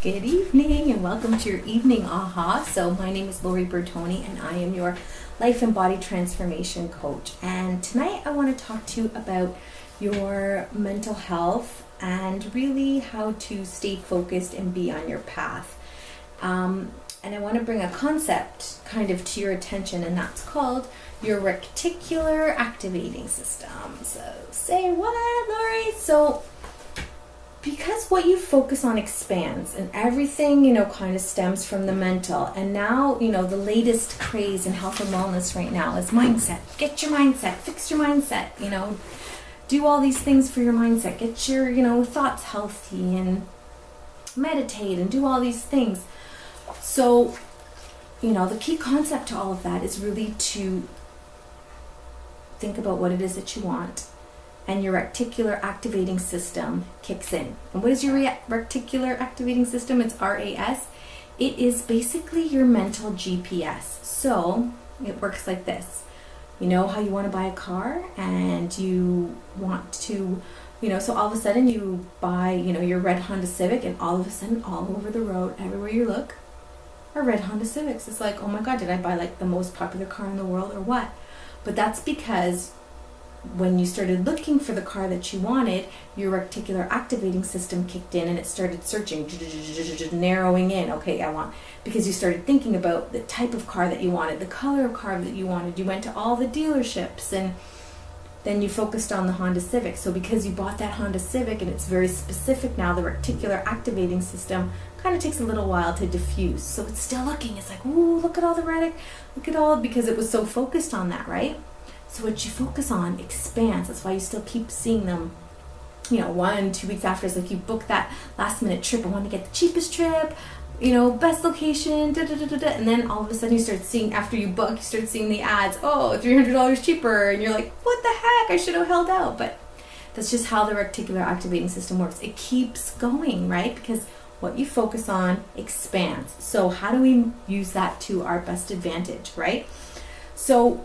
Good evening and welcome to your evening aha. So my name is Lori Bertoni and I am your life and body transformation coach. And tonight I want to talk to you about your mental health and really how to stay focused and be on your path. And I want to bring a concept kind of to your attention, and that's called your reticular activating system. So say what, Lori? So because what you focus on expands, and everything, kind of stems from the mental. And now, the latest craze in health and wellness right now is mindset. Get your mindset, fix your mindset, do all these things for your mindset. Get your, thoughts healthy and meditate and do all these things. So, the key concept to all of that is really to think about what it is that you want. And your reticular activating system kicks in. And what is your reticular activating system? It's RAS. It is basically your mental GPS. So it works like this. You know how you want to buy a car and you want to, so all of a sudden you buy, your red Honda Civic, and all of a sudden all over the road, everywhere you look, are red Honda Civics. It's like, oh my God, did I buy like the most popular car in the world or what? But that's because when you started looking for the car that you wanted, your reticular activating system kicked in and it started searching, narrowing in. Okay, because you started thinking about the type of car that you wanted, the color of car that you wanted. You went to all the dealerships and then you focused on the Honda Civic. So because you bought that Honda Civic and it's very specific now, the reticular activating system kind of takes a little while to diffuse. So it's still looking. It's like, ooh, look at all the red, look at all, because it was so focused on that, right? So what you focus on expands. That's why you still keep seeing them, 1-2 weeks after. It's like you book that last minute trip. I want to get the cheapest trip, best location, and then all of a sudden you start seeing, after you book, you start seeing the ads, $300 cheaper, and you're like, what the heck, I should have held out. But that's just how the reticular activating system works. It keeps going, right? Because what you focus on expands. So how do we use that to our best advantage, right? So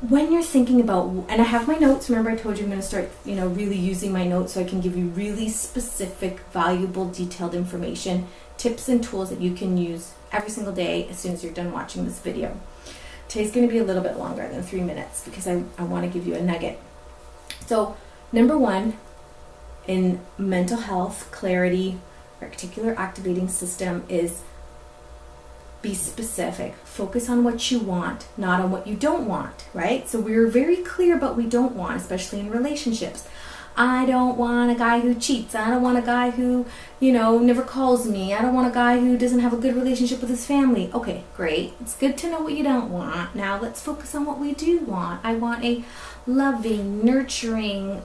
when you're thinking about, and I have my notes, remember I told you I'm going to start, really using my notes so I can give you really specific, valuable, detailed information, tips and tools that you can use every single day as soon as you're done watching this video. Today's going to be a little bit longer than 3 minutes because I want to give you a nugget. So, number one, in mental health, clarity, reticular activating system is be specific. Focus on what you want, not on what you don't want, right? So we're very clear about what we don't want, especially in relationships. I don't want a guy who cheats. I don't want a guy who, never calls me. I don't want a guy who doesn't have a good relationship with his family. Okay, great. It's good to know what you don't want. Now let's focus on what we do want. I want a loving, nurturing,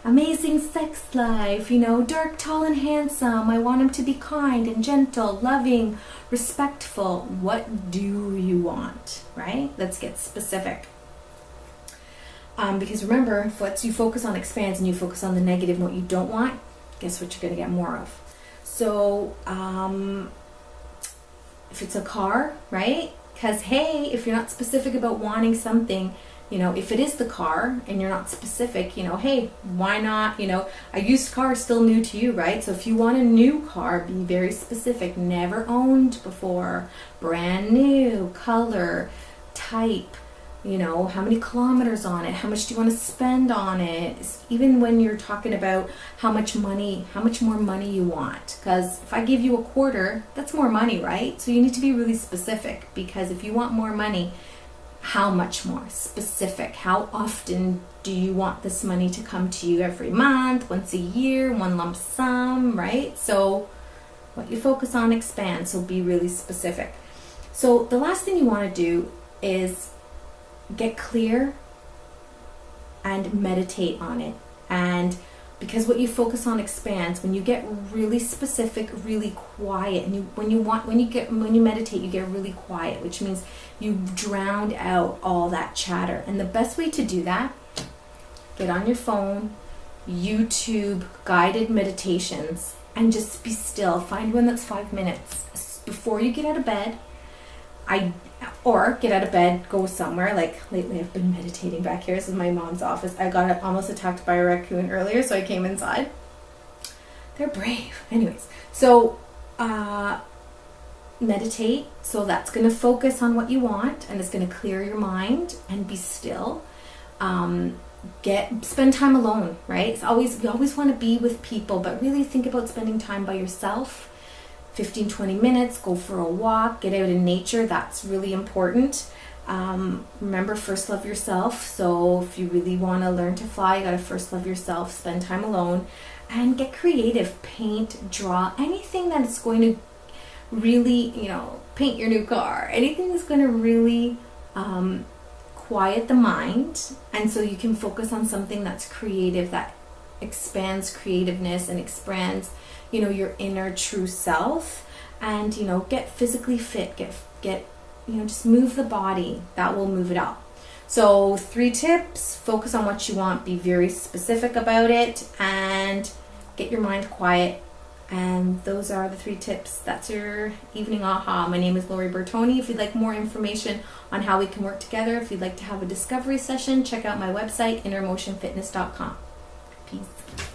amazing sex life, dark, tall, and handsome. I want him to be kind and gentle, loving, respectful. What do you want, right? Let's get specific. Because remember, if what you focus on expands and you focus on the negative and what you don't want, guess what you're going to get more of? So, if it's a car, right? Because, hey, if you're not specific about wanting something, if it is the car and you're not specific, hey, why not? A used car is still new to you, right? So if you want a new car, be very specific. Never owned before, brand new, color, type, how many kilometers on it, how much do you want to spend on it? Even when you're talking about how much more money you want. Because if I give you a quarter, that's more money, right? So you need to be really specific, because if you want more money, how much more? Specific. How often do you want this money to come to you? Every month, once a year, one lump sum, right? So what you focus on expands, so be really specific. So the last thing you want to do is get clear and meditate on it. And because what you focus on expands, when you get really specific, really quiet, and when you meditate, you get really quiet, which means you drown out all that chatter. And the best way to do that, get on your phone, YouTube guided meditations, and just be still. Find one that's 5 minutes before you get out of bed. Or get out of bed, go somewhere. Like lately I've been meditating back here. This is my mom's office. I got almost attacked by a raccoon earlier, so I came inside. They're brave. Anyways, so meditate. So that's going to focus on what you want, and it's going to clear your mind and be still. Spend time alone, right? We always want to be with people, but really think about spending time by yourself. 15-20 minutes, go for a walk, get out in nature. That's really important. Remember, first love yourself. So if you really want to learn to fly, you got to first love yourself, spend time alone, and get creative. Paint, draw, anything that is going to really, paint your new car, anything that's going to really quiet the mind, and so you can focus on something that's creative, that expands creativeness and expands, your inner true self. And get physically fit, get just move the body. That will move it up. So 3 tips: focus on what you want, be very specific about it, and get your mind quiet. And those are the 3 tips. That's your evening aha. My name is Lori Bertoni. If you'd like more information on how we can work together, if you'd like to have a discovery session, check out my website, innermotionfitness.com. Peace.